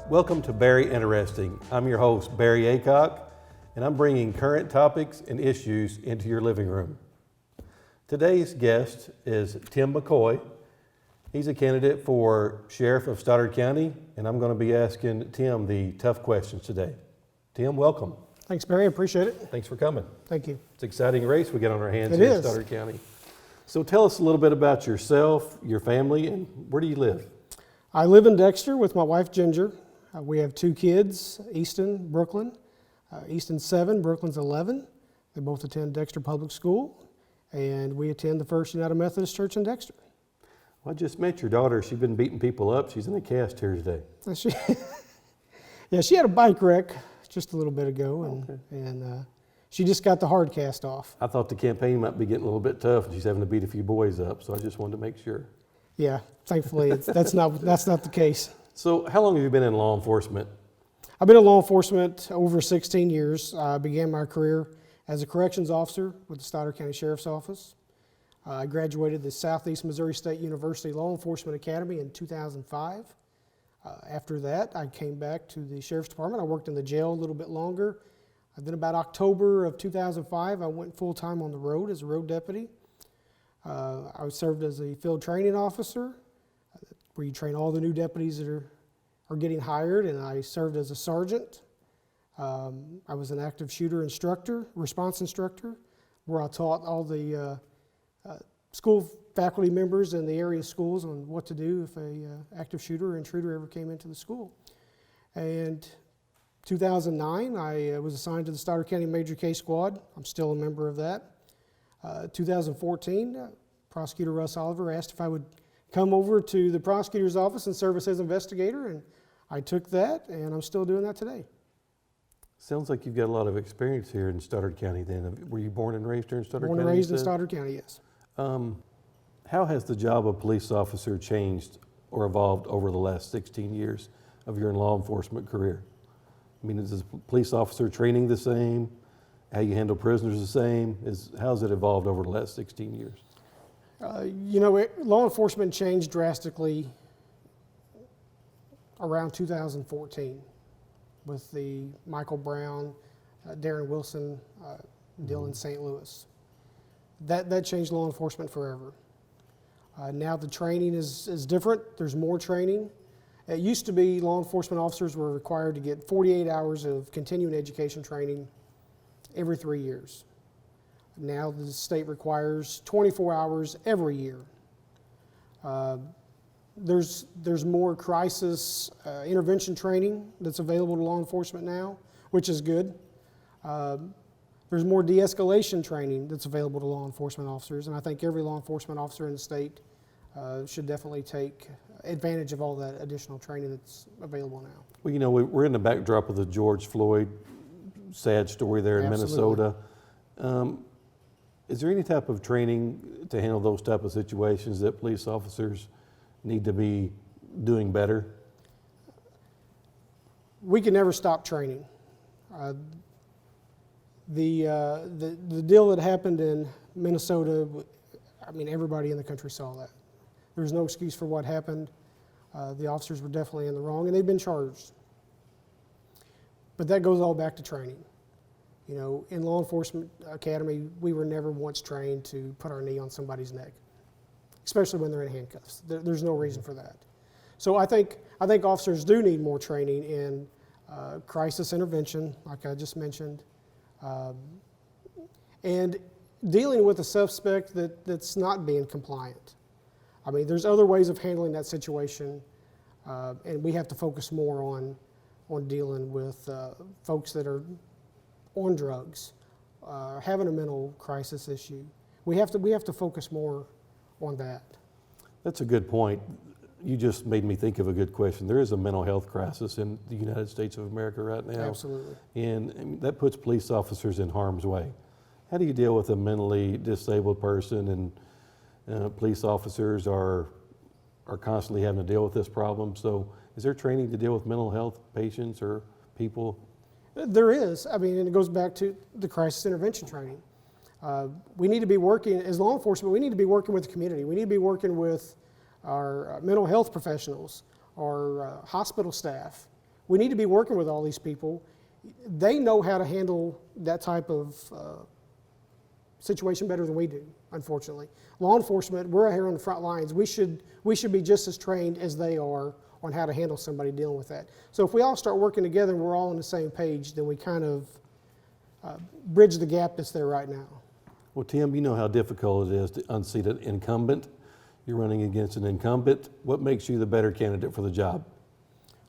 Welcome to Barry Interesting. I'm your host, Barry Aycock, and I'm bringing current topics and issues into your living room. Today's guest is Tim McCoy. He's a candidate for Sheriff of Stoddard County, and I'm going to be asking Tim the tough questions today. Tim, welcome. Thanks, Barry. I appreciate it. Thanks for coming. Thank you. It's an exciting race we got on our hands It here is. in Stoddard County. So tell us a little bit about yourself, your family, and where do you live? I live in Dexter with my wife, Ginger. We have two kids, Easton, Brooklyn. Easton's 7, Brooklyn's 11. They both attend Dexter Public School, and we attend the First United Methodist Church in Dexter. Well, I just met your daughter. She's been beating people up. She's in a cast here today. She had a bike wreck just a little bit ago, and she just got the hard cast off. I thought the campaign might be getting a little bit tough, and she's having to beat a few boys up, so I just wanted to make sure. Yeah, thankfully that's not the case. So how long have you been in law enforcement? I've been in law enforcement over 16 years. I began my career as a corrections officer with the Stoddard County Sheriff's Office. I graduated the Southeast Missouri State University Law Enforcement Academy in 2005. After that, I came back to the Sheriff's Department. I worked in the jail a little bit longer. Then about October of 2005, I went full-time on the road as a road deputy. I served as a field training officer, where you train all the new deputies that are getting hired, and I served as a sergeant. I was an active shooter instructor, response instructor, where I taught all the school faculty members in the area schools on what to do if a active shooter or intruder ever came into the school. And 2009, I was assigned to the Stoddard County Major Case Squad. I'm still a member of that. 2014, Prosecutor Russ Oliver asked if I would come over to the prosecutor's office and serve as his investigator, and I took that, and I'm still doing that today. Sounds like you've got a lot of experience here in Stoddard County then. Were you born and raised here in Stoddard County? Born and raised in Stoddard County, yes. How has the job of police officer changed or evolved over the last 16 years of your law enforcement career? I mean, is the police officer training the same? How you handle prisoners the same? How's it evolved over the last 16 years? Law enforcement changed drastically around 2014 with the Michael Brown, Darren Wilson deal in St. Louis. That changed law enforcement forever. Now the training is different. There's more training. It used to be law enforcement officers were required to get 48 hours of continuing education training every 3 years. Now the state requires 24 hours every year. There's more crisis intervention training that's available to law enforcement now, which is good. There's more de-escalation training that's available to law enforcement officers, and I think every law enforcement officer in the state should definitely take advantage of all that additional training that's available now. Well, we're in the backdrop of the George Floyd sad story there in Absolutely. Minnesota. Is there any type of training to handle those type of situations that police officers need to be doing better? We can never stop training. The deal that happened in Minnesota, I mean, everybody in the country saw that. There's no excuse for what happened. The officers were definitely in the wrong, and they've been charged. But that goes all back to training. In law enforcement academy, we were never once trained to put our knee on somebody's neck, especially when they're in handcuffs. There's no reason for that. So I think officers do need more training in crisis intervention, like I just mentioned, and dealing with a suspect that's not being compliant. I mean, there's other ways of handling that situation, and we have to focus more on dealing with folks that are on drugs, having a mental crisis issue. We have to focus more on that. That's a good point. You just made me think of a good question. There is a mental health crisis in the United States of America right now. Absolutely. And that puts police officers in harm's way. How do you deal with a mentally disabled person? And police officers are constantly having to deal with this problem. So is there training to deal with mental health patients or people? There is. I mean, and it goes back to the crisis intervention training. We need to be working, as law enforcement, we need to be working with the community. We need to be working with our mental health professionals, our hospital staff. We need to be working with all these people. They know how to handle that type of situation better than we do, unfortunately. Law enforcement, we're out here on the front lines. We should be just as trained as they are on how to handle somebody dealing with that. So if we all start working together and we're all on the same page, then we kind of bridge the gap that's there right now. Well, Tim, you know how difficult it is to unseat an incumbent. You're running against an incumbent. What makes you the better candidate for the job?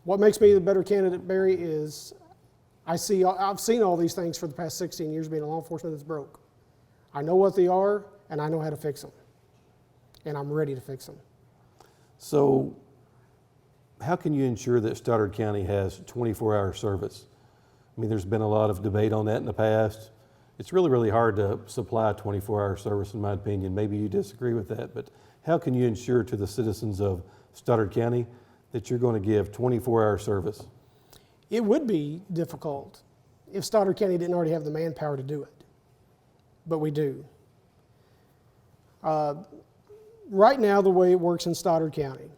What makes me the better candidate, Barry, is I've seen all these things for the past 16 years being a law enforcement that's broke. I know what they are, and I know how to fix them. And I'm ready to fix them. So how can you ensure that Stoddard County has 24-hour service? I mean, there's been a lot of debate on that in the past. It's really, really hard to supply 24-hour service, in my opinion. Maybe you disagree with that, but how can you ensure to the citizens of Stoddard County that you're going to give 24-hour service? It would be difficult if Stoddard County didn't already have the manpower to do it, but we do. Right now, the way it works in Stoddard County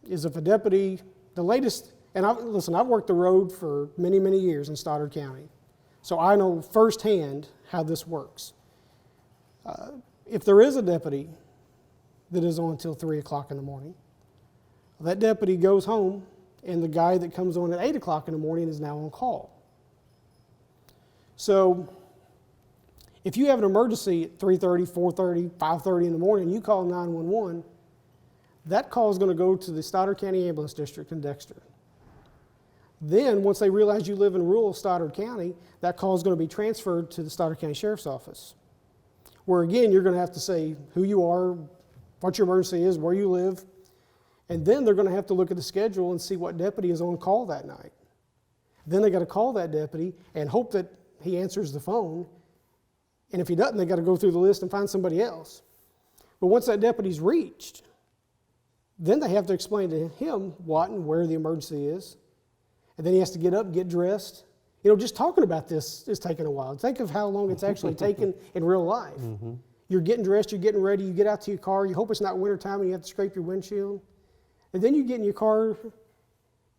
is if a deputy, the latest, and I've worked the road for many, many years in Stoddard County, so I know firsthand how this works. If there is a deputy that is on until 3 o'clock in the morning, that deputy goes home and the guy that comes on at 8 o'clock in the morning is now on call. So if you have an emergency at 3:30, 4:30, 5:30 in the morning, you call 911, that call is going to go to the Stoddard County Ambulance District in Dexter. Then, once they realize you live in rural Stoddard County, that call is going to be transferred to the Stoddard County Sheriff's Office, where again, you're going to have to say who you are, what your emergency is, where you live, and then they're going to have to look at the schedule and see what deputy is on call that night. Then they got to call that deputy and hope that he answers the phone, and if he doesn't, they got to go through the list and find somebody else. But once that deputy's reached, then they have to explain to him what and where the emergency is. And then he has to get up, get dressed. You know, just talking about this is taking a while. Think of how long it's actually taken in real life. Mm-hmm. You're getting dressed, you're getting ready, you get out to your car, you hope it's not wintertime and you have to scrape your windshield. And then you get in your car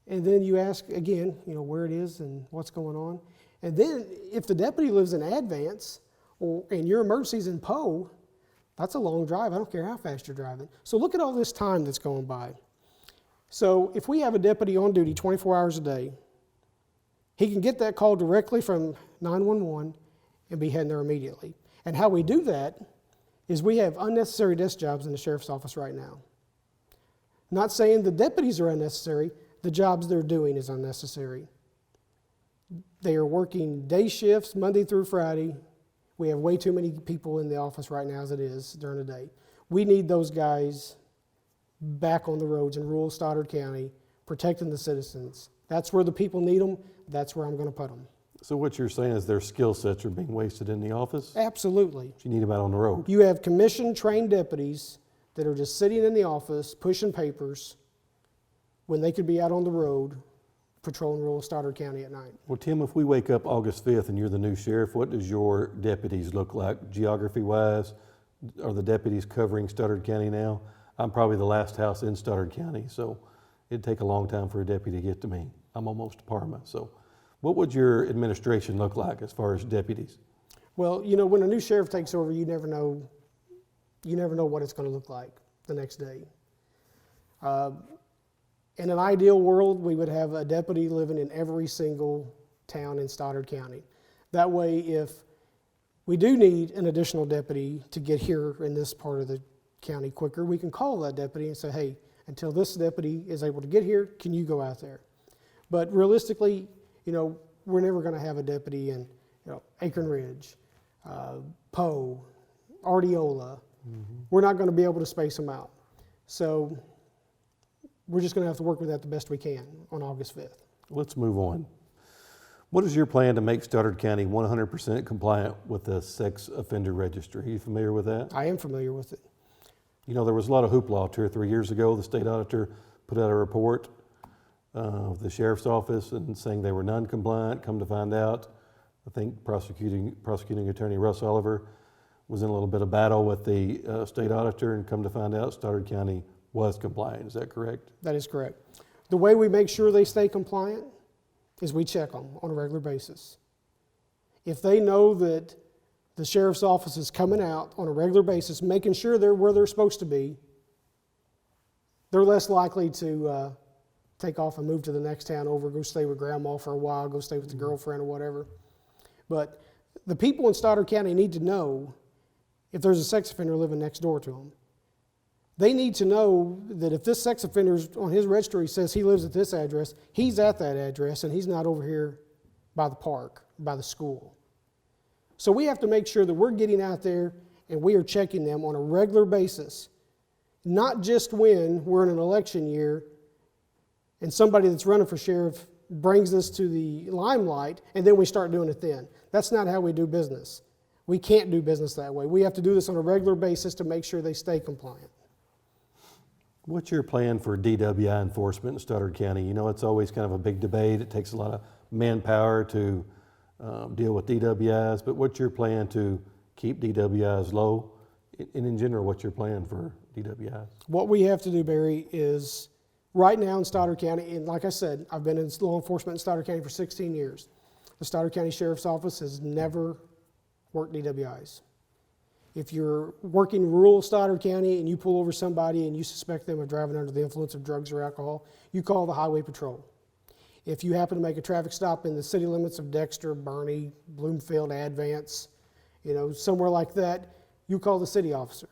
and then you ask again, you know, where it is and what's going on. And then if the deputy lives in Advance and your emergency's in Poe, that's a long drive. I don't care how fast you're driving. So look at all this time that's going by. So if we have a deputy on duty 24 hours a day, he can get that call directly from 911 and be heading there immediately. And how we do that is we have unnecessary desk jobs in the sheriff's office right now. Not saying the deputies are unnecessary, the jobs they're doing is unnecessary. They are working day shifts Monday through Friday. We have way too many people in the office right now as it is during the day. We need those guys back on the roads in rural Stoddard County, protecting the citizens. That's where the people need them. That's where I'm going to put them. So what you're saying is their skill sets are being wasted in the office? Absolutely. You need them out on the road. You have commissioned, trained deputies that are just sitting in the office, pushing papers, when they could be out on the road, patrolling rural Stoddard County at night. Well, Tim, if we wake up August 5th and you're the new sheriff, what does your deputies look like geography-wise? Are the deputies covering Stoddard County now? I'm probably the last house in Stoddard County, so it'd take a long time for a deputy to get to me. I'm almost Parma. So what would your administration look like as far as deputies? Well, you know, when a new sheriff takes over, you never know what it's going to look like the next day. In an ideal world, we would have a deputy living in every single town in Stoddard County. That way, if we do need an additional deputy to get here in this part of the county quicker, we can call that deputy and say, hey, until this deputy is able to get here, can you go out there? But realistically, you know, we're never going to have a deputy in, you know, Acorn Ridge, Poe, Ardeola. Mm-hmm. We're not going to be able to space them out. So we're just going to have to work with that the best we can on August 5th. Let's move on. What is your plan to make Stoddard County 100% compliant with the sex offender registry? Are you familiar with that? I am familiar with it. You know, there was a lot of hoopla 2 or 3 years ago. The state auditor put out a report of the sheriff's office and saying they were non-compliant. Come to find out, I think prosecuting attorney Russ Oliver was in a little bit of battle with the state auditor, and come to find out Stoddard County was compliant. Is that correct? That is correct. The way we make sure they stay compliant is we check them on a regular basis. If they know that the sheriff's office is coming out on a regular basis, making sure they're where they're supposed to be, they're less likely to take off and move to the next town over, go stay with grandma for a while, go stay with the girlfriend or whatever. But the people in Stoddard County need to know if there's a sex offender living next door to them. They need to know that if this sex offender on his registry says he lives at this address, he's at that address and he's not over here by the park, by the school. So we have to make sure that we're getting out there and we are checking them on a regular basis, not just when we're in an election year and somebody that's running for sheriff brings this to the limelight and then we start doing it then. That's not how we do business. We can't do business that way. We have to do this on a regular basis to make sure they stay compliant. What's your plan for DWI enforcement in Stoddard County? You know, it's always kind of a big debate. It takes a lot of manpower to deal with DWIs, but what's your plan to keep DWIs low? And in general, what's your plan for DWIs? What we have to do, Barry, is right now in Stoddard County, and like I said, I've been in law enforcement in Stoddard County for 16 years. The Stoddard County Sheriff's Office has never worked DWIs. If you're working rural Stoddard County and you pull over somebody and you suspect them of driving under the influence of drugs or alcohol, you call the Highway Patrol. If you happen to make a traffic stop in the city limits of Dexter, Burney, Bloomfield, Advance, somewhere like that, you call the city officer.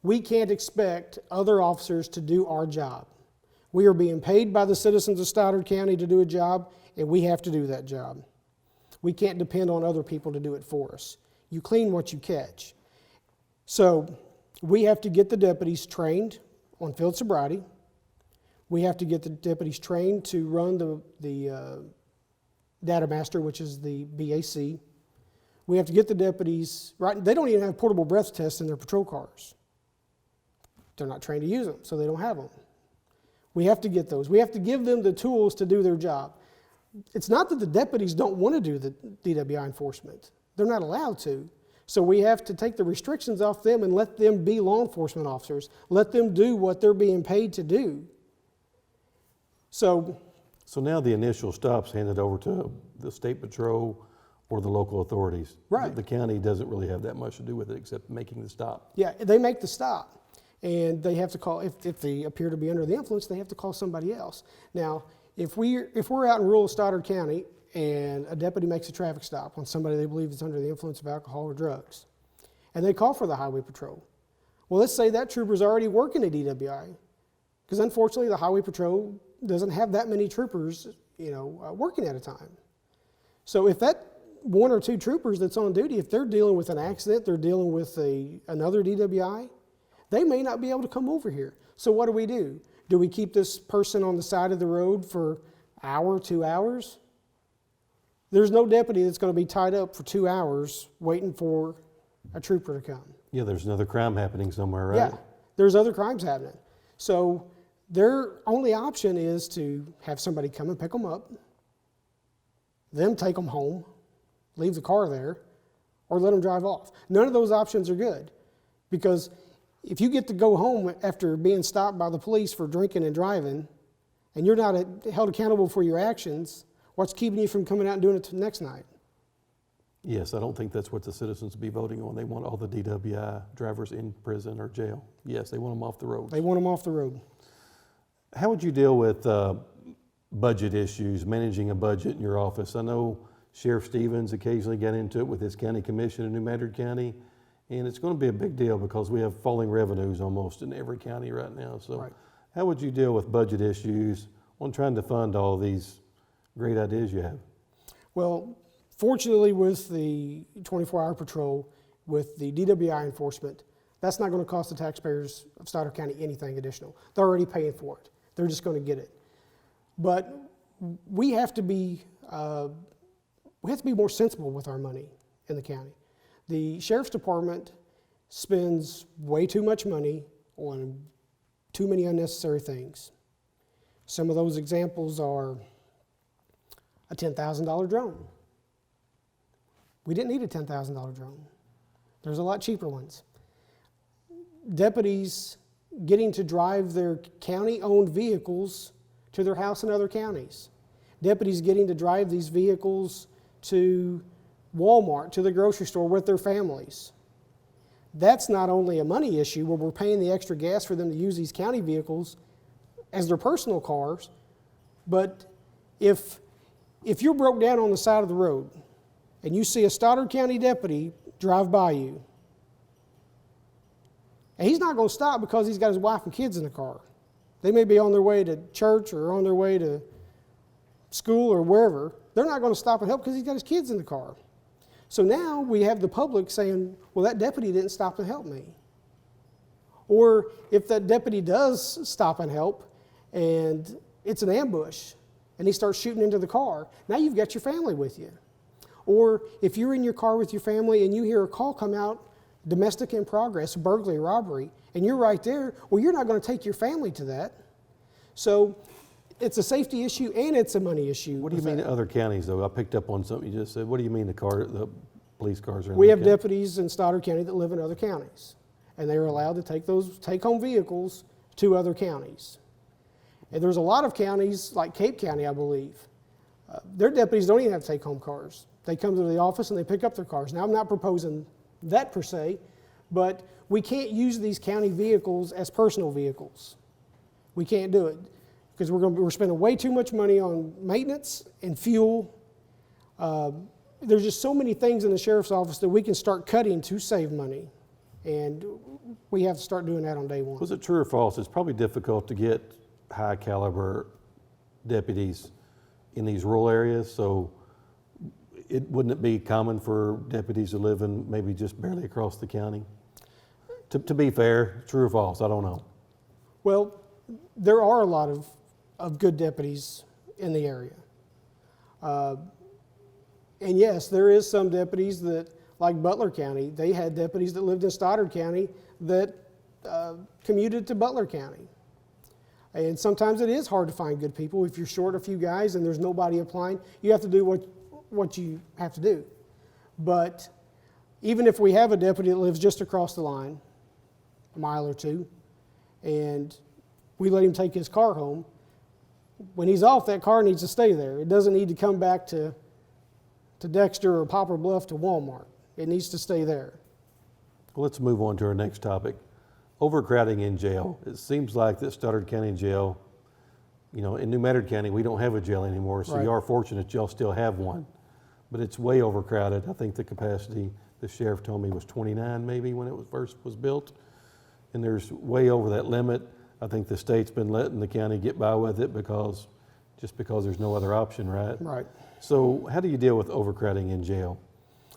We can't expect other officers to do our job. We are being paid by the citizens of Stoddard County to do a job, and we have to do that job. We can't depend on other people to do it for us. You clean what you catch. So we have to get the deputies trained on field sobriety. We have to get the deputies trained to run the data master, which is the BAC. We have to get the deputies, right? They don't even have portable breath tests in their patrol cars. They're not trained to use them, so they don't have them. We have to get those. We have to give them the tools to do their job. It's not that the deputies don't want to do the DWI enforcement. They're not allowed to. So we have to take the restrictions off them and let them be law enforcement officers. Let them do what they're being paid to do. So now the initial stop's handed over to the state patrol or the local authorities. Right. The county doesn't really have that much to do with it except making the stop. Yeah, they make the stop. And they have to call, if they appear to be under the influence, they have to call somebody else. Now, if we're out in rural Stoddard County and a deputy makes a traffic stop on somebody they believe is under the influence of alcohol or drugs, and they call for the highway patrol, well, let's say that trooper's already working at DWI, because unfortunately the highway patrol doesn't have that many troopers, working at a time. So if that one or two troopers that's on duty, if they're dealing with an accident, they're dealing with another DWI, they may not be able to come over here. So what do? Do we keep this person on the side of the road for an hour, 2 hours? There's no deputy that's going to be tied up for 2 hours waiting for a trooper to come. Yeah, there's another crime happening somewhere, right? Yeah, there's other crimes happening. So their only option is to have somebody come and pick them up, them take them home, leave the car there, or let them drive off. None of those options are good, because if you get to go home after being stopped by the police for drinking and driving, and you're not held accountable for your actions, what's keeping you from coming out and doing it the next night? Yes, I don't think that's what the citizens will be voting on. They want all the DWI drivers in prison or jail. Yes, they want them off the road. They want them off the road. How would you deal with budget issues, managing a budget in your office? I know Sheriff Stevens occasionally got into it with his county commission in New Madrid County, and it's going to be a big deal because we have falling revenues almost in every county right now. So Right. How would you deal with budget issues on trying to fund all these great ideas you have? Well, fortunately with the 24-hour patrol, with the DWI enforcement, that's not going to cost the taxpayers of Stoddard County anything additional. They're already paying for it. They're just going to get it. But we have to be more sensible with our money in the county. The Sheriff's Department spends way too much money on too many unnecessary things. Some of those examples are a $10,000 drone. We didn't need a $10,000 drone. There's a lot cheaper ones. Deputies getting to drive their county-owned vehicles to their house in other counties. deputies getting to drive these vehicles to Walmart, to the grocery store with their families. That's not only a money issue where we're paying the extra gas for them to use these county vehicles as their personal cars, but if you're broke down on the side of the road and you see a Stoddard County deputy drive by you, and he's not going to stop because he's got his wife and kids in the car. They may be on their way to church or on their way to school or wherever. They're not going to stop and help because he's got his kids in the car. So now we have the public saying, well, that deputy didn't stop and help me. Or if that deputy does stop and help and it's an ambush and he starts shooting into the car, now you've got your family with you. Or if you're in your car with your family and you hear a call come out, domestic in progress, burglary, robbery, and you're right there, well, you're not going to take your family to that. So it's a safety issue and it's a money issue. What do you mean other counties, though? I picked up on something you just said. What do you mean the police cars are in We the have county? deputies in Stoddard County that live in other counties, and they are allowed to take those take-home vehicles to other counties. And there's a lot of counties, like Cape County, I believe, their deputies don't even have take-home cars. They come to the office and they pick up their cars. Now, I'm not proposing that per se, but we can't use these county vehicles as personal vehicles. We can't do it because we're spending way too much money on maintenance and fuel. There's just so many things in the sheriff's office that we can start cutting to save money, and we have to start doing that on day one. Was it true or false? It's probably difficult to get high caliber deputies in these rural areas, so wouldn't it be common for deputies to live in maybe just barely across the county? To be fair, true or false, I don't know. Well, there are a lot of good deputies in the area. And yes, there is some deputies that, like Butler County, they had deputies that lived in Stoddard County that commuted to Butler County. And sometimes it is hard to find good people. If you're short a few guys and there's nobody applying, you have to do what you have to do. But even if we have a deputy that lives just across the line, a mile or two, and we let him take his car home, when he's off, that car needs to stay there. It doesn't need to come back to Dexter or Poplar Bluff to Walmart. It needs to stay there. Well, let's move on to our next topic. Overcrowding in jail. It seems like that Stoddard County Jail, in New Medford County, we don't have a jail anymore, so Right. You are fortunate y'all still have one. But it's way overcrowded. I think the capacity, the sheriff told me, was 29 maybe when it first was built. And there's way over that limit. I think the state's been letting the county get by with it because there's no other option, right? Right. So how do you deal with overcrowding in jail?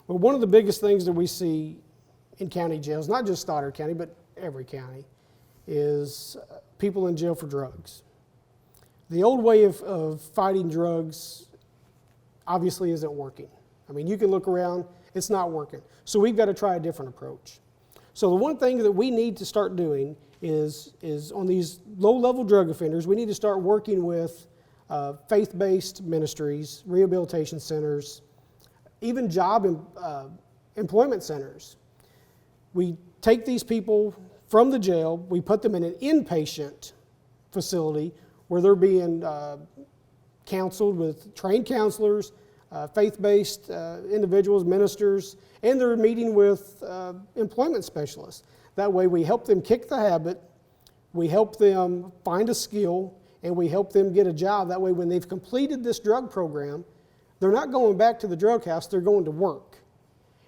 Well, one of the biggest things that we see in county jails, not just Stoddard County, but every county, is people in jail for drugs. The old way of fighting drugs obviously isn't working. I mean, you can look around, it's not working. So we've got to try a different approach. So the one thing that we need to start doing is on these low-level drug offenders, we need to start working with faith-based ministries, rehabilitation centers, even job employment centers. We take these people from the jail, we put them in an inpatient facility where they're being counseled with trained counselors, faith-based individuals, ministers, and they're meeting with employment specialists. That way we help them kick the habit, we help them find a skill, and we help them get a job. That way when they've completed this drug program, they're not going back to the drug house, they're going to work.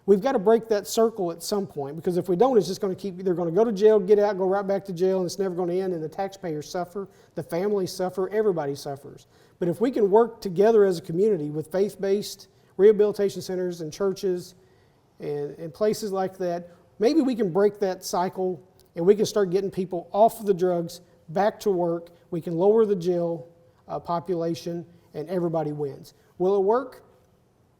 We've got to break that circle at some point, because if we don't, it's just going to they're going to go to jail, get out, go right back to jail, and it's never going to end, and the taxpayers suffer, the families suffer, everybody suffers. But if we can work together as a community with faith-based rehabilitation centers and churches and places like that, maybe we can break that cycle and we can start getting people off of the drugs, back to work. We can lower the jail population, and everybody wins. Will it work?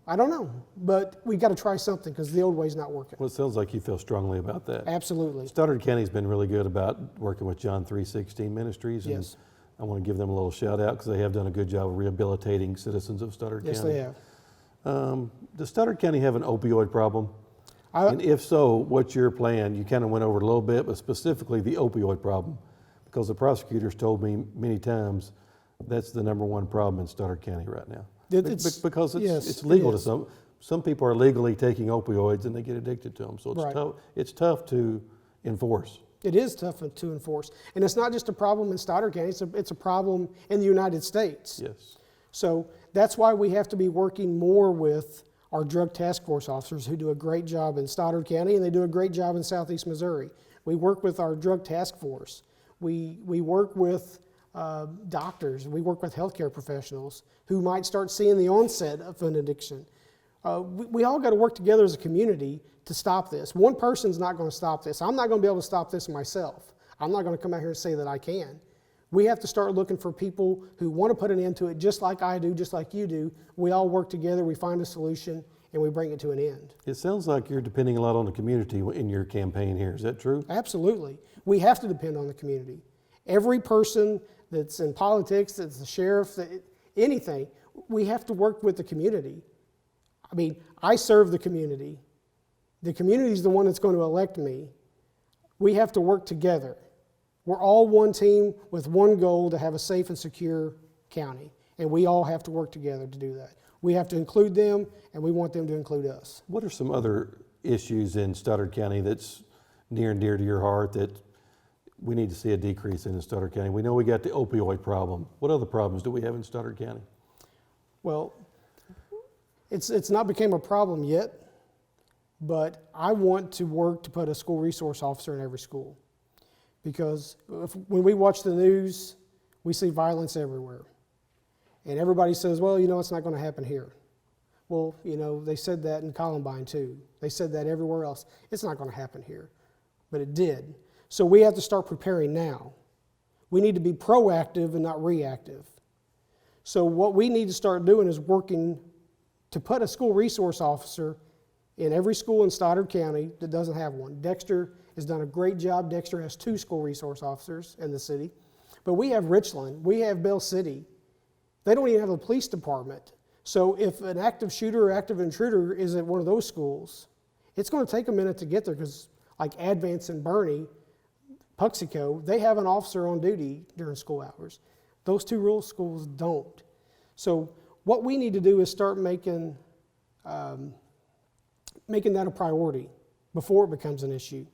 I don't know, but we've got to try something because the old way's not working. Well, it sounds like you feel strongly about that. Absolutely. Stoddard County's been really good about working with John 3:16 Ministries, and Yes. I want to give them a little shout out because they have done a good job of rehabilitating citizens of Stoddard Yes, County. they have. Does Stoddard County have an opioid problem? I- And if so, what's your plan? You kind of went over it a little bit, but specifically the opioid problem, because the prosecutors told me many times That's the number one problem in Stoddard County right now. Because yes, it's legal it to is. some people are legally taking opioids and they get addicted to them. So it's Right. tough. It's tough to enforce. It is tough to enforce. And it's not just a problem in Stoddard County, it's a problem in the United States. Yes. So that's why we have to be working more with our drug task force officers who do a great job in Stoddard County, and they do a great job in Southeast Missouri. We work with our drug task force. We work with doctors. We work with healthcare professionals who might start seeing the onset of an addiction. We all got to work together as a community to stop this. One person's not going to stop this. I'm not going to be able to stop this myself. I'm not going to come out here and say that I can. We have to start looking for people who want to put an end to it, just like I do, just like you do. We all work together, we find a solution, and we bring it to an end. It sounds like you're depending a lot on the community in your campaign here. Is that true? Absolutely. We have to depend on the community. Every person that's in politics, that's the sheriff, anything, we have to work with the community. I mean, I serve the community. The community is the one that's going to elect me. We have to work together. We're all one team with one goal to have a safe and secure county. And we all have to work together to do that. We have to include them, and we want them to include us. What are some other issues in Stoddard County that's near and dear to your heart that we need to see a decrease in Stoddard County? We know we got the opioid problem. What other problems do we have in Stoddard County? Well, it's not become a problem yet, but I want to work to put a school resource officer in every school. Because when we watch the news, we see violence everywhere. And everybody says, well, you know, it's not going to happen here. Well, you know, they said that in Columbine too. They said that everywhere else. It's not going to happen here. But it did. So we have to start preparing now. We need to be proactive and not reactive. So what we need to start doing is working to put a school resource officer in every school in Stoddard County that doesn't have one. Dexter has done a great job. Dexter has 2 school resource officers in the city. But we have Richland. We have Bell City. They don't even have a police department. So if an active shooter or active intruder is at one of those schools, it's going to take a minute to get there because like Advance and Bernie, Puxico, they have an officer on duty during school hours. Those 2 rural schools don't. So what we need to do is start making that a priority before it becomes an issue.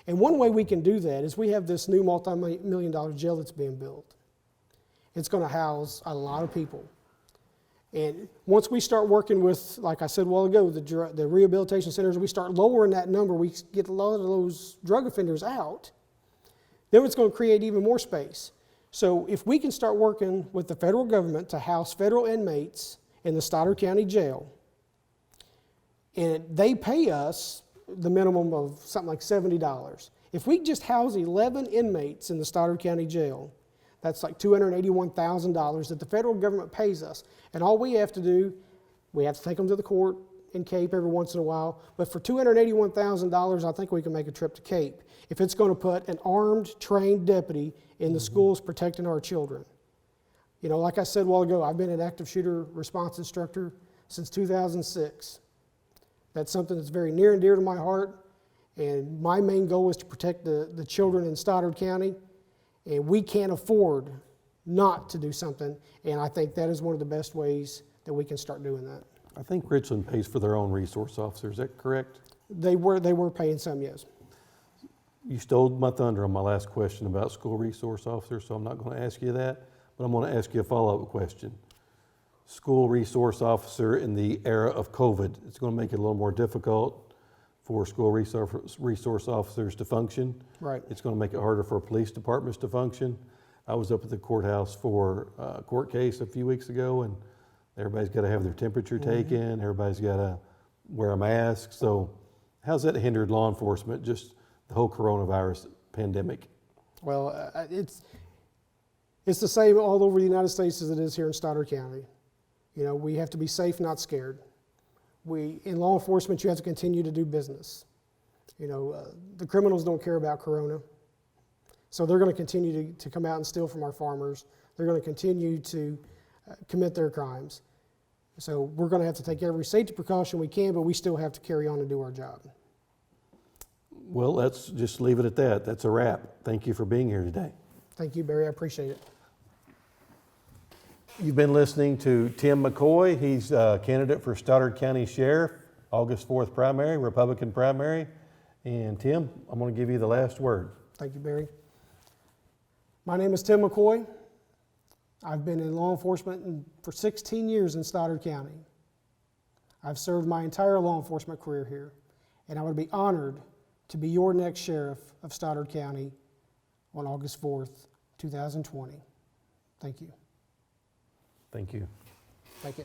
And one way we can do that is we have this new multi-million-dollar jail that's being built. It's going to house a lot of people. And once we start working with, like I said a while ago, the rehabilitation centers, we start lowering that number, we get a lot of those drug offenders out, then it's going to create even more space. So if we can start working with the federal government to house federal inmates in the Stoddard County Jail, and they pay us the minimum of something like $70. If we just house 11 inmates in the Stoddard County Jail, that's like $281,000 that the federal government pays us. And all we have to do, we have to take them to the court in Cape every once in a while, but for $281,000, I think we can make a trip to Cape if it's going to put an armed, trained deputy in the schools protecting our children. You know, like I said a while ago, I've been an active shooter response instructor since 2006. That's something that's very near and dear to my heart, and my main goal is to protect the children in Stoddard County, and we can't afford not to do something, and I think that is one of the best ways that we can start doing that. I think Richland pays for their own resource officers. Is that correct? They were paying some, yes. You stole my thunder on my last question about school resource officers, so I'm not going to ask you that, but I'm going to ask you a follow-up question. School resource officer in the era of COVID, it's going to make it a little more difficult for school resource officers to function. Right. It's going to make it harder for police departments to function. I was up at the courthouse for a court case a few weeks ago, and everybody's got to have their temperature taken. Everybody's got to wear a mask. So how's that hindered law enforcement, just the whole coronavirus pandemic? Well, it's the same all over the United States as it is here in Stoddard County. You know, we have to be safe, not scared. In law enforcement, you have to continue to do business. You know, the criminals don't care about corona. So they're going to continue to come out and steal from our farmers. They're going to continue to commit their crimes. So we're going to have to take every safety precaution we can, but we still have to carry on and do our job. Well, let's just leave it at that. That's a wrap. Thank you for being here today. Thank you, Barry. I appreciate it. You've been listening to Tim McCoy. He's a candidate for Stoddard County Sheriff, August 4th primary, Republican primary. And Tim, I'm going to give you the last word. Thank you, Barry. My name is Tim McCoy. I've been in law enforcement for 16 years in Stoddard County. I've served my entire law enforcement career here, and I would be honored to be your next sheriff of Stoddard County on August 4th, 2020. Thank you. Thank you. Thank you.